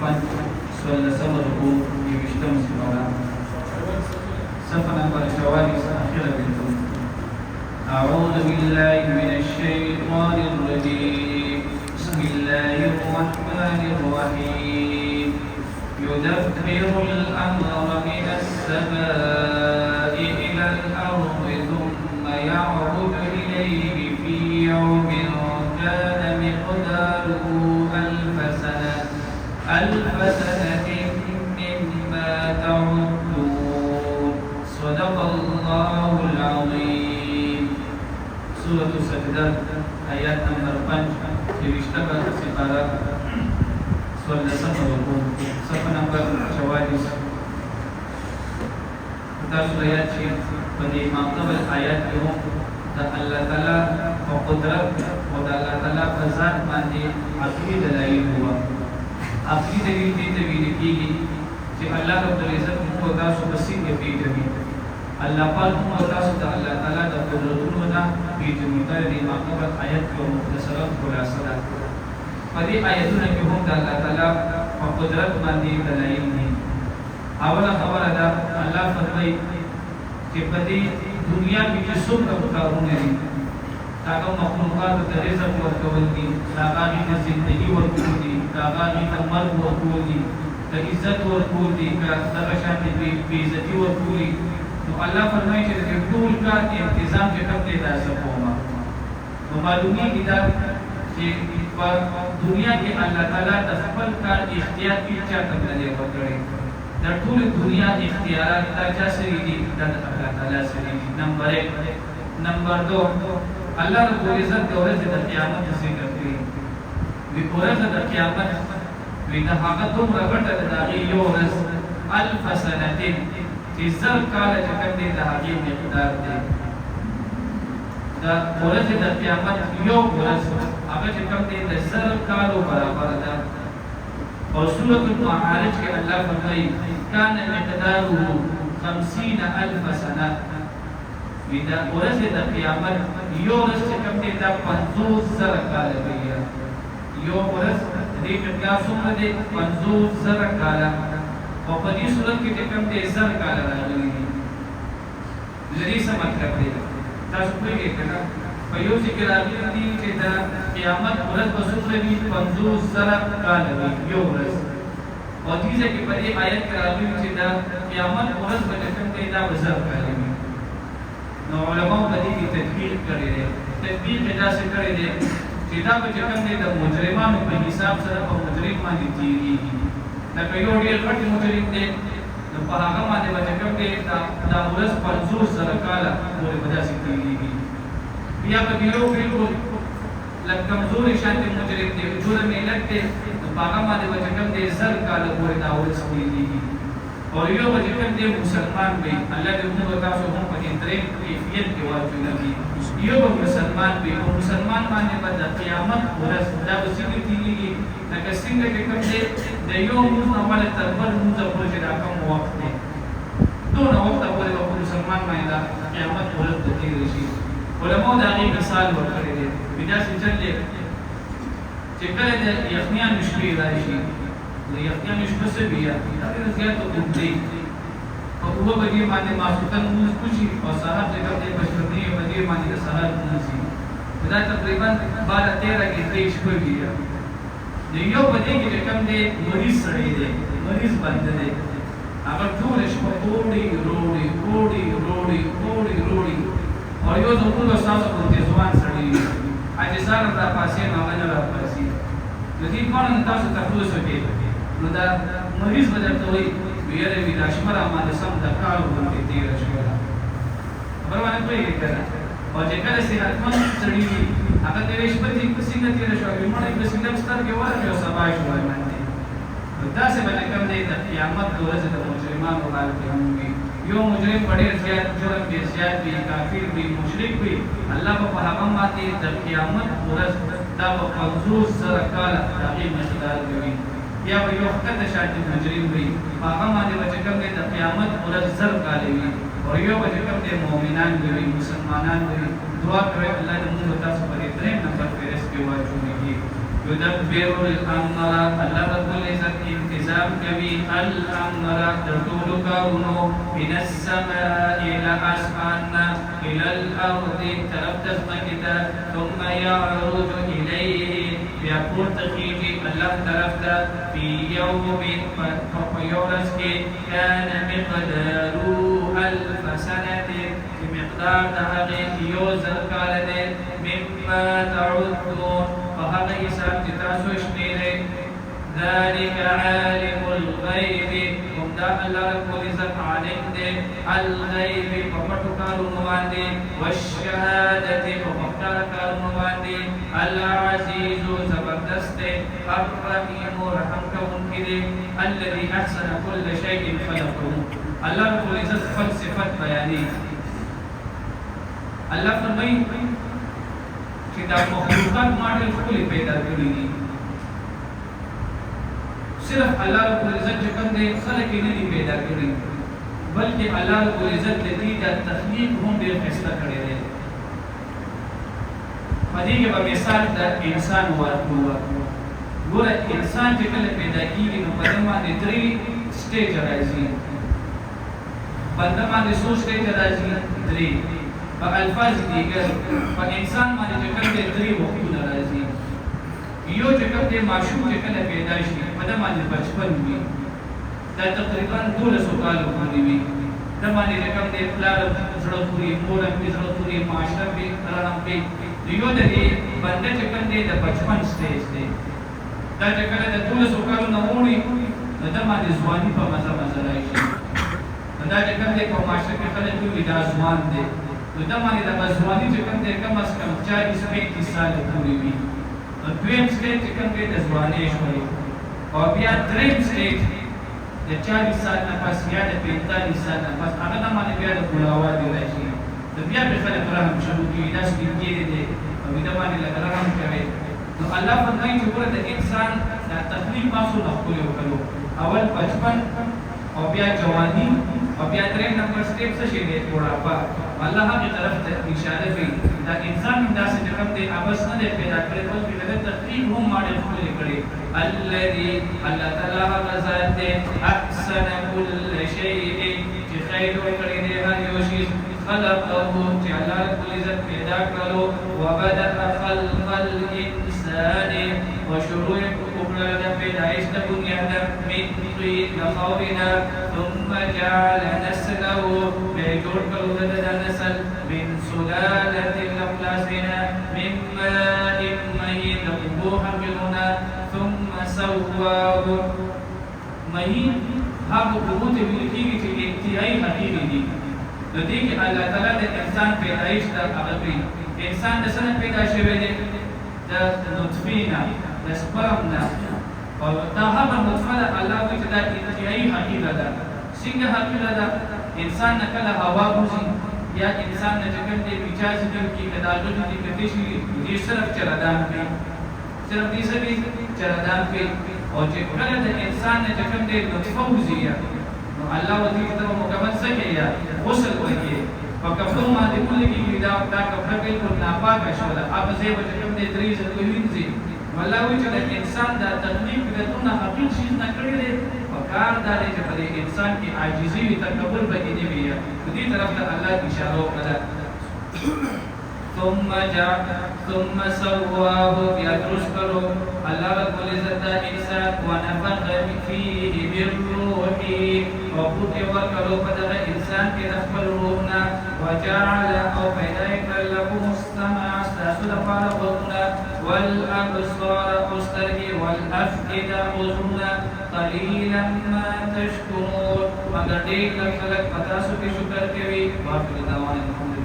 5 څوارلسم رکوع 20 سپاره صفحه نمبر 44 اخره بلتون. أعوذ بالله من الشيطان الرجيم. بسم الله الرحمن الرحيم. يدبر الأمر من السماء إلى الأرض ثم يعرج إليه في يوم كان مقداره ألف سنة مما تعدون. صدق الله العظيم. سورة السجدة آيات نمبر 5 سپارہ 16 رکوع صفحه نمبر 44. تاسو آیات چې په دې ماقبل آیات کې هم د الله تعالی او قدرت او د الله تعالی په ذات باندې عقلي دلایل هوا. عقلي دلیل دې ته ویل کېږي چې الله رب العزت موږ تاسو په سینه پیژني. الله پاک موږ تاسو ته الله تعالی د قدرتونو نه پیژني. دا دې ماقبل آیات کې مختصره خلاصه ده. په دې آیتونو کې هم د الله تعالی په قدرت باندې دلایل دي. اوله خبره ده الله فرمایي چې په دې دنیا کې چې څومره کارونه دي هغه مخلوقات ته رزق ورکول دي، هغه د ژوندۍ ورکول دي، هغه د مرګ ورکول دي، د عزت ورکول دي، هغه شان د بې عزتي ورکول دي. نو الله فرمایي چې د ټول کار تنظیم چې کوم دی دا سپوما. نو معلومیږي دا چې په دنیا کې الله تعالی د خپل کار اختیار کې چاته نه دی ورکړی. د ټول دنیا اختیارات دا چا سره دي؟ د الله تعالی سره دي. نمبر 1. نمبر 2 الله رب العزت د ورځې د قیامت ذکر کوي. د ورځې د قیامت وی د هغه دومره غټه د هغې یو ورځ 1000 سنه چې 1000 کاله چې کوم دی د هغې مقدار دی. د ورځې د قیامت یو ورځ هغه چې کوم دی د 1000 کالو برابر ده. او سورۃ المعارج کې الله فرمایي کان مقداره 50000 سنه. وی دا ورځې د قیامت یو ورځ چې کوم دی دا 50000 کاله وي. یو ورځ دې مقدار څومره دی؟ 50000 کاله. او په دې صورت کې چې کوم دی 1000 کاله راغلي دي. لري څه مطلب دی؟ تاسو پوهیږئ کنه په یو ځای کې راغلي دي چې د قیامت ورځ به څومره وي؟ 50000 کاله وي یو ورځ. او دې ځای کې په دې آیت کې راغلي چې د قیامت ورځ به کوم دی دا 1000 کاله وي. نو علماء په دې کې تدقیق کړی دی. تدقیق یې داسې کړی دی چې دا به کوم دی د مجرمانو په حساب سره په مجرم باندې تېرېږي. لکه یو ډېر غټ مجرم دی نو په هغه باندې به کوم دی دا ورځ 50000 کاله پورې به داسې تېرېږي. بیا به یو بالکل لږ کمزوري شانتې مجرم دی، جرم یې لږ دی، نو په هغه باندې به کوم دی 1000 کاله پورې دا ورځ تېرېږي. او یو به کوم دی مسلمان وي. الله دې موږ تاسو هم په دې درېیم کیفیت کې واچوي. یو به مسلمان وي او مسلمان باندې به د قیامت ورځ دا به څنګه تېرېږي؟ لکه څنګه چې کوم دی د یو مونځ نه ولې تر بل مونځه پورې چې دا کوم وخت دی دونه وخته پورې به په مسلمان باندې د قیامت ورځ به تېره شي. علماء د هغې مثال ورکړی دی. وي داسې چل دی چې کله د یخنیانو شپې راشي، د یخنیانو شپه څه وي؟ ډېره زیاته اوږدې په 2 بجې باندې ماسخوتن لمونځ وشي او سهار چې کوم دی په 9 بجې باندې د سهار لمونځ وي. دا تقریبا 12-13 ګنټې شپه وي. د یو بجې کې چې کوم دی مریض سړی دی، مریض بنده دی، هغه ټوله شپه اوړي روړي اوړي روړي اوړي روړي. او یو زموږ ستاسو غوندې ځوان سړی وي، عاجزان راپاڅېږي هغه نه راپاڅېږي. د دې پاڼه نه تاسو تپوس وکړئ نو دا مریض به درته وایي ویره وي دا شپه راماندې سم د کال غوندې تېره شوې ده. خبره باندې پوهېږئ که نه؟ او چې کله صحتمند سړي وي هغه ته وایي شپه دې څنګه تېره شوه وي؟ مړی پسې لږ سترګې ورغلې او سبا شو باندې. نو داسې به کوم دی د قیامت د ورځې د مجرمانو حال کې هم وي. یو مجرم په ډېر زیات جرم کې زیات وي، کافر وي، مشرک وي، الله به په هغه باندې د قیامت ورځ دا به 50000 کاله د هغې مقدار کوي. یا به یو ښکته شانتې مجرم وي، په هغه باندې به چې کوم دی د قیامت ورځ 1000 کاله وي. او یو به چې کوم دی مؤمنان وي، مسلمانان وي. دعا کوئ الله دې موږ تاسو په دې 3 نمبر فهرست کې واچوي. يدبر الأمر الله رب العزت اعلم كبي الأمر تطول كونه من السماء إلى أسماننا إلى الأرض تربت مكتا ثم يعرج إليه يقول تخيجي الله ترفت في يوم فيورسك كان مقداره 1000 سنة بمقدار هذه يوزر كالده مما تعدون فهذا يساب تتاسو اشميره ذلك عالم الغيب ومدى الله رب العزت عالم دے الغیب ومٹو کارونوان دے والشہادت ومختار کارونوان دے العزیز زبردست الرحیم رحم کون کی دے الذي احسن كل شيء خلقه اللہ رب العزت فلسفت بیانی اللہ فرمائی کہ دا مخلوقات ماڈل کھلی پیدا کری صرف اللہ رب العزت جکم دے خلق نہیں پیدا کری بلکہ اللہ رب العزت دے دا تخلیق ہم دے خستہ کھڑے دے پدی کے مثال دا انسان ورکو گورا انسان جکل پیدا کی نو پدما دے 3 سٹیج راځي بندما دے سو سٹیج راځي 3 په الفاظ دیگر په انسان باندې جکل دے 3 وختونه راځي یو جکل دے معشوق جکل پیدا شي پدما دے بچپن وی دا تقریبا 200 کال پورې وی دما دے جکل دے پلار زړه پوری مور په زړه پوری معاشره په رڼا کې یو دې بنده جکل دے د بچپن سټیج دی دا جکل دے 200 کال نو وړي دما دے ځواني په مزه مزه راشي دا جکل دے په معاشره کې خلک وی دا ځوان دی دما دے د ځواني جکل دے کم از کم 40-35 سال پورې وی دویم سټیج کوم کې د ځوانۍ شوی او بیا دریم سټیج د 40 سال نه پس یا د 45 سال نه پس هغه نه باندې بیا د بوډاوا دی راشي د بیا په خلک رحم شروع کیږي دا سپینګری دی او دا باندې لږ رحم کوي نو الله فرمایي چې ګوره د انسان د تخلیق تاسو نه خپل وکړو اول بچپن او بیا جوانی او بیا دریم نمبر سټیج څه شي دی بوډاپا الله هغه طرف ته اشاره کوي دا انسان هم داسې رقم دی اوس نه دی پیدا کړی بلکې د تخلیق هم ماډل خپل کړی الذي الله تعالی هغه ذات دی احسن كل شيء چې خیر کړی دی هر یو شی خلقه چې الله رب العزت پیدا کړلو وبدأ خلق الانسان وشروع قبل پیدایش د بنیاد من طين خورنا ثم جعل نسله بجور کړو د نسل من سلالة الأقلاسنا من ماء مهين لقبوها قلنا ثم سواه مهين هذا قبوت ملكيه چې انتهایی حقیقی دی نو دی کې الله تعالی د انسان پیدایش ته هغه انسان د څنګه پیدا شوی دی د نطفه نه د سپرم نه او دا هغه نطفه الله وی چې دا انتهایی حقیقه ده څنګه حقیقه ده انسان نه کله هوا وځي یا انسان نه جګړه دی میچاز دې کې کداغه دې کته شي دې صرف چردان کوي صرف دې سبي چردان کوي او چې کله د انسان نه جګړه دې نطفه وځي نو الله وځي ته مکمل سکے یا غسل کوي په کفن باندې کله کې دا کفن بالکل ناپاک شول اب زه به کوم دې درې ځل وینځي والله وی چې انسان دا تخلیق د تونه حقیقي شي نه کړی دی او کار دا دی چې په انسان کې عاجزي وي تکبر پکې دی وي دې طرف ته الله اشاره وکړه ثم سواه بیادرس کرو اللہ رب العزت انسان ونفخ فيه من روحی وقوت ورکلو پدغ انسان کی نفل روحنا وجعل او پیدائک لکم السمع استاسو دفار غضنا والابصار استرگی والافئدہ غضنا قلیلا ما تشکرون مگر دیکھ لکھلک پتاسو کی شکر کیوی واقع دعوان